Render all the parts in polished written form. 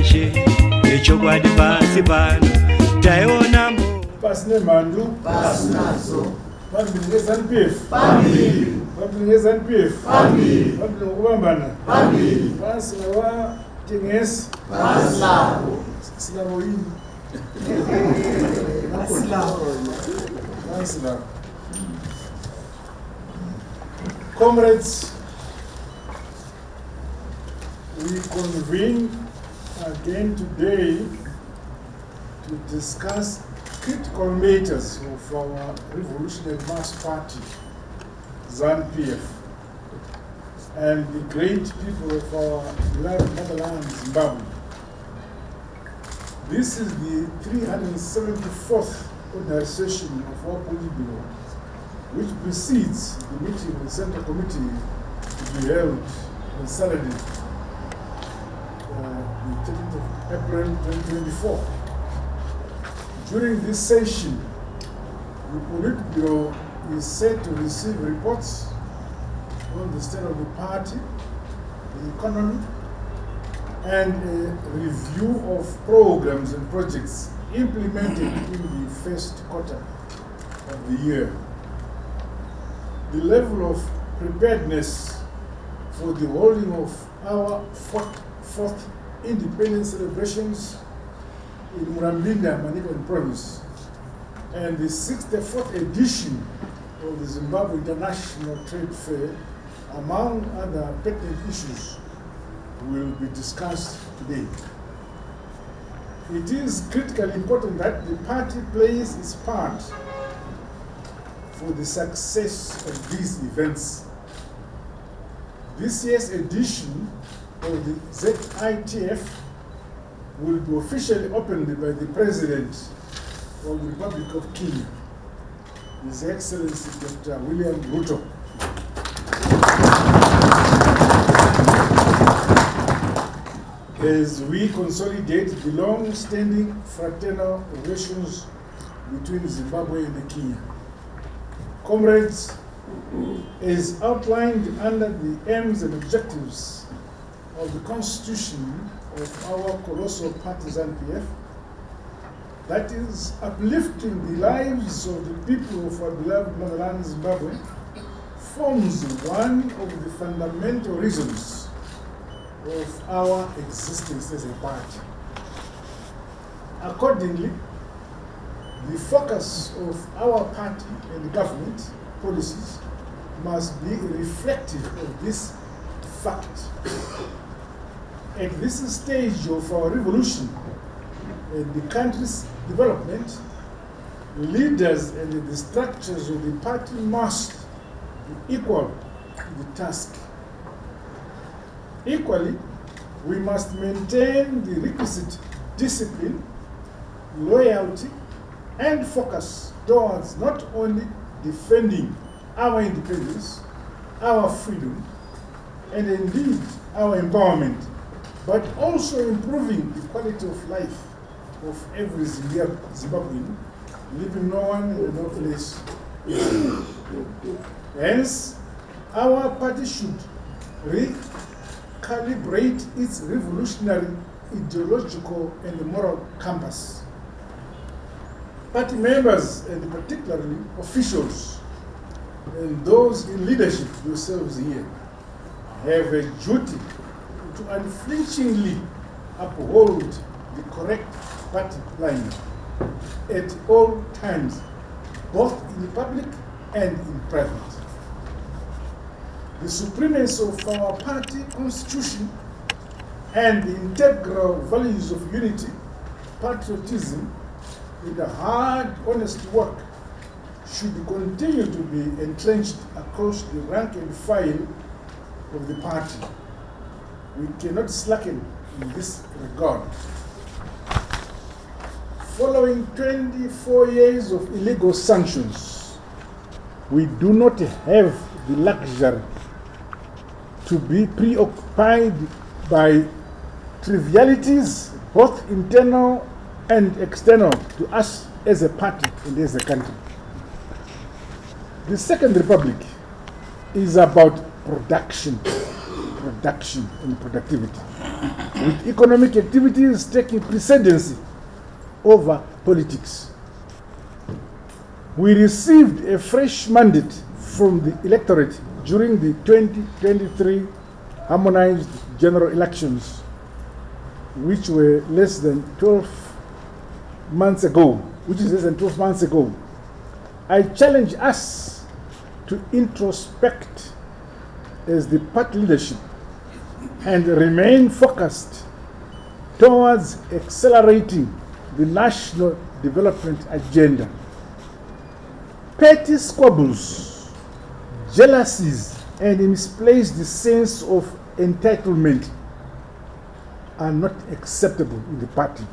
She, Chokwadi Pasipan, Taionamo. Pasne Mandu, Pasnazo, Pabilis and Beef, Family, Pabilis and Beef, Family, Pabilis Family, Paslawa, Tinges, Paslavo, Slavoin. Paslav. Comrades, we convene again today to discuss critical matters of our Revolutionary Mass Party, ZANU-PF, and the great people of our beloved motherland, Zimbabwe. This is the 374th ordinary session of our Politburo, which precedes the meeting of the Central Committee to be held on Saturday, the 13th of April 2024. During this session, the Politburo is set to receive reports on the state of the party, the economy, and a review of programs and projects implemented in the first quarter of the year. The level of preparedness for the holding of our fourth independence celebrations in Murambinda, Manicaland province, and the 64th edition of the Zimbabwe International Trade Fair, among other pertinent issues, will be discussed today. It is critically important that the party plays its part for the success of these events. This year's edition of the ZITF will be officially opened by the President of the Republic of Kenya, His Excellency Dr. William Ruto. As we consolidate the long-standing fraternal relations between Zimbabwe and Kenya. Comrades, as outlined under the aims and objectives of the Constitution of our colossal party ZANU-PF, that is, uplifting the lives of the people of our beloved motherland Zimbabwe, forms one of the fundamental reasons of our existence as a party. Accordingly, the focus of our party and the government policies must be reflective of this fact. At this stage of our revolution and the country's development, leaders and the structures of the party must be equal to the task. Equally, we must maintain the requisite discipline, loyalty, and focus towards not only defending our independence, our freedom, and indeed our empowerment, but also improving the quality of life of every Zimbabwean, leaving no one in no place. Hence, our party should recalibrate its revolutionary ideological and moral compass. Party members, and particularly officials, and those in leadership yourselves here, have a duty to unflinchingly uphold the correct party line at all times, both in the public and in private. The supremacy of our party constitution and the integral values of unity, patriotism, and the hard, honest work should continue to be entrenched across the rank and file of the party. We cannot slacken in this regard. Following 24 years of illegal sanctions, we do not have the luxury to be preoccupied by trivialities, both internal and external to us as a party and as a country. The Second Republic is about production, production and productivity, with economic activities taking precedency over politics. We received a fresh mandate from the electorate during the 2023 harmonized general elections, which were less than 12 months ago, I challenge us to introspect as the party leadership and remain focused towards accelerating the national development agenda. Petty squabbles, jealousies, and misplaced sense of entitlement are not acceptable in the party.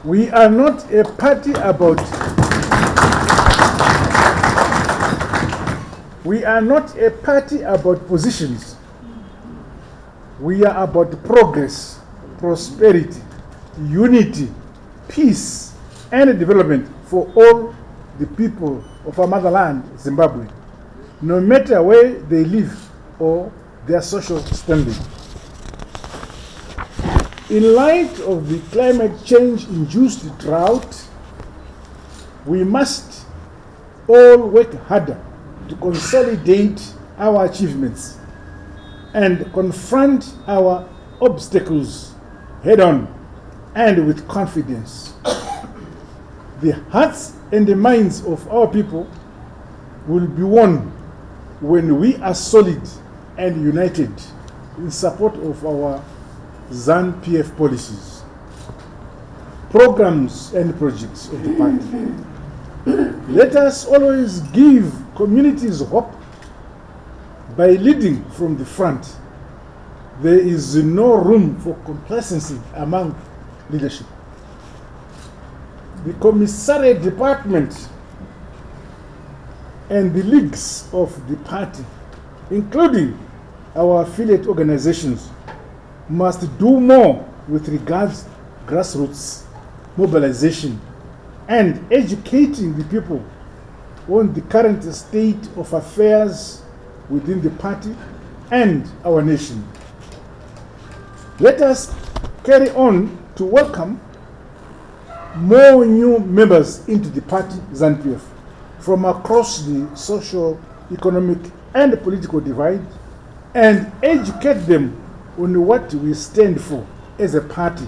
We are not a party about positions. We are about progress, prosperity, unity, peace, and development for all the people of our motherland, Zimbabwe, no matter where they live or their social standing. In light of the climate change-induced drought, we must all work harder to consolidate our achievements and confront our obstacles head-on and with confidence. The hearts and the minds of our people will be won when we are solid and united in support of our ZANU-PF policies, programs and projects of the party. Let us always give communities hope by leading from the front. There is no room for complacency among leadership. The commissariat department and the leagues of the party, including our affiliate organizations, must do more with regards to grassroots mobilization and educating the people on the current state of affairs within the party and our nation. Let us carry on to welcome more new members into the party ZANU-PF from across the social, economic, and political divide, and educate them on what we stand for as a party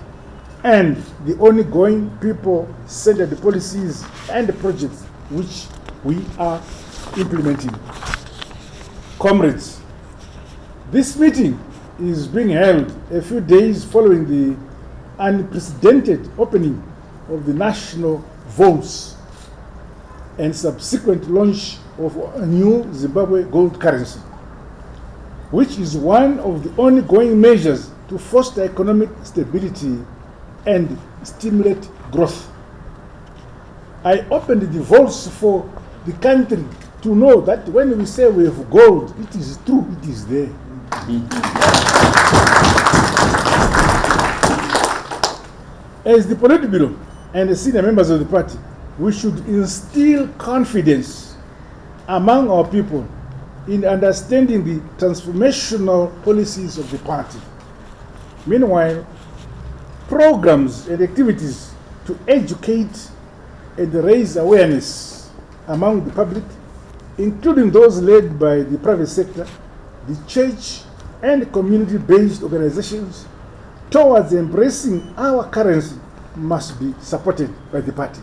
and the ongoing people-centered policies and projects which we are implementing. Comrades, this meeting is being held a few days following the unprecedented opening of the national vaults and subsequent launch of a new Zimbabwe gold currency, which is one of the ongoing measures to foster economic stability and stimulate growth. I opened the vaults for the country to know that when we say we have gold, it is true, it is there. As the Politburo and the senior members of the party, we should instill confidence among our people in understanding the transformational policies of the party. Meanwhile, programs and activities to educate and raise awareness among the public, including those led by the private sector, the church, and community-based organizations towards embracing our currency must be supported by the party.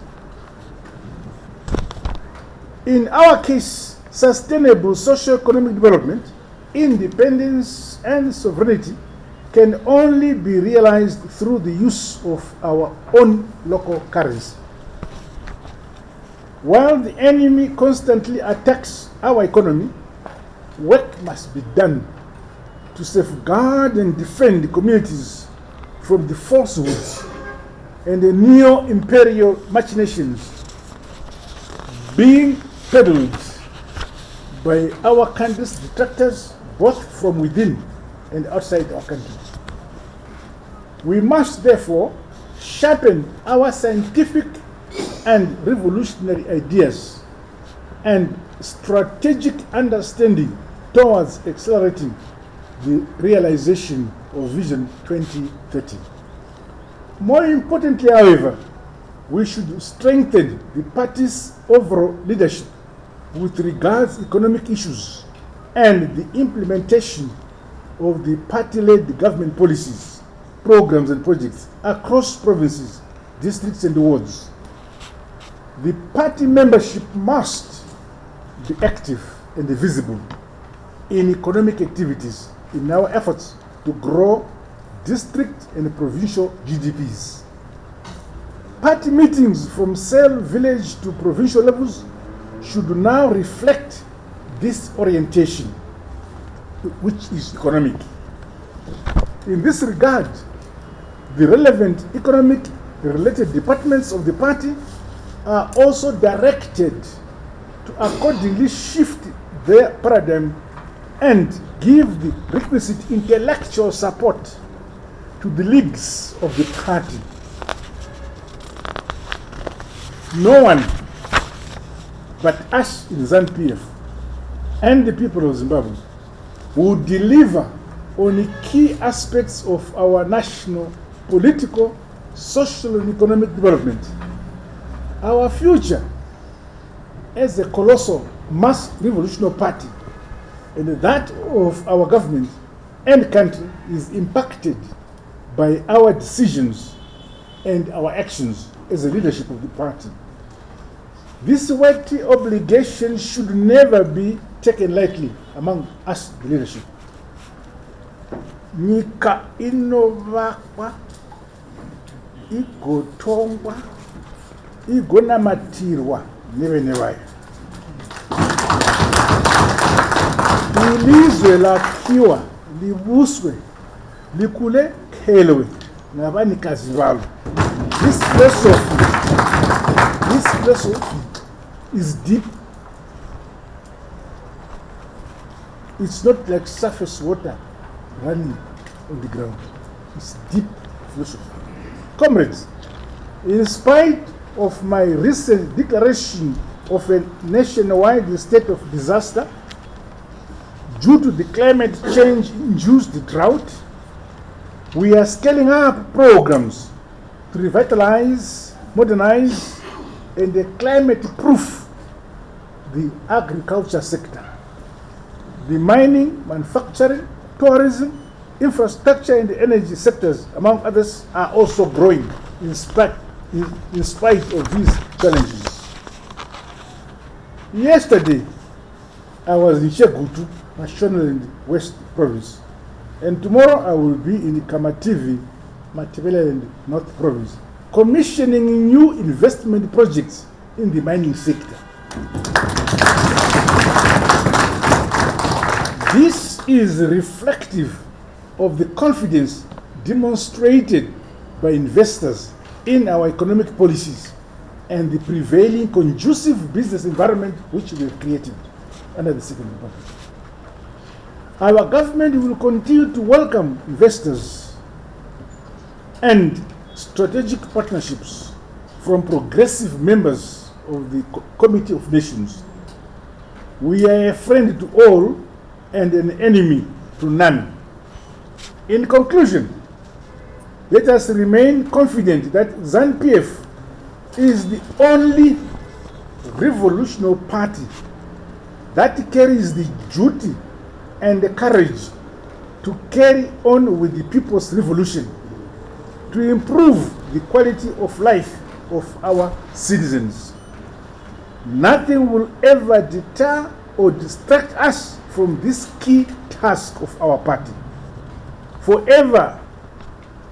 In our case, sustainable socio-economic development, independence, and sovereignty can only be realized through the use of our own local currency. While the enemy constantly attacks our economy, work must be done to safeguard and defend the communities from the falsehoods and the neo-imperial machinations being peddled by our country's detractors, both from within and outside our country. We must therefore sharpen our scientific and revolutionary ideas and strategic understanding towards accelerating the realization of Vision 2030. More importantly, however, we should strengthen the party's overall leadership with regards to economic issues and the implementation of the party-led government policies, programs and projects across provinces, districts and wards. The party membership must be active and visible in economic activities in our efforts to grow district and provincial GDPs. Party meetings from cell, village to provincial levels should now reflect this orientation, which is economic. In this regard, the relevant economic-related departments of the party are also directed to accordingly shift their paradigm and give the requisite intellectual support to the leagues of the party. No one but us in ZANU-PF and the people of Zimbabwe will deliver on the key aspects of our national political, social and economic development. Our future as a colossal mass revolutionary party and that of our government and country is impacted by our decisions and our actions as a leadership of the party. This weighty obligation should never be taken lightly among us, the leadership. Nyika inovakwa, igotongwa, igonamatirwa nevene vayo. Ilizwe lakhiwa, libuswe, likule khelwe ngabanikazi balo. This philosophy is deep. It's not like surface water running on the ground. It's deep philosophy. Comrades, in spite of my recent declaration of a nationwide state of disaster due to the climate change-induced drought, we are scaling up programs to revitalize, modernize, and climate-proof the agriculture sector. The mining, manufacturing, tourism, infrastructure, and energy sectors, among others, are also growing in spite of these challenges. Yesterday, I was in Shegutu, National and West Province, and tomorrow I will be in Kamativi, Matabele and North Province, commissioning new investment projects in the mining sector. This is reflective of the confidence demonstrated by investors in our economic policies and the prevailing conducive business environment which we have created under the Second Republic. Our government will continue to welcome investors and strategic partnerships from progressive members of the Committee of Nations. We are a friend to all and an enemy to none. In conclusion, let us remain confident that ZANU-PF is the only revolutionary party that carries the duty and the courage to carry on with the people's revolution, to improve the quality of life of our citizens. Nothing will ever deter or distract us from this key task of our party. Forever,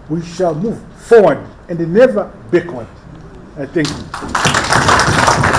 we shall move forward and never backward. I thank you.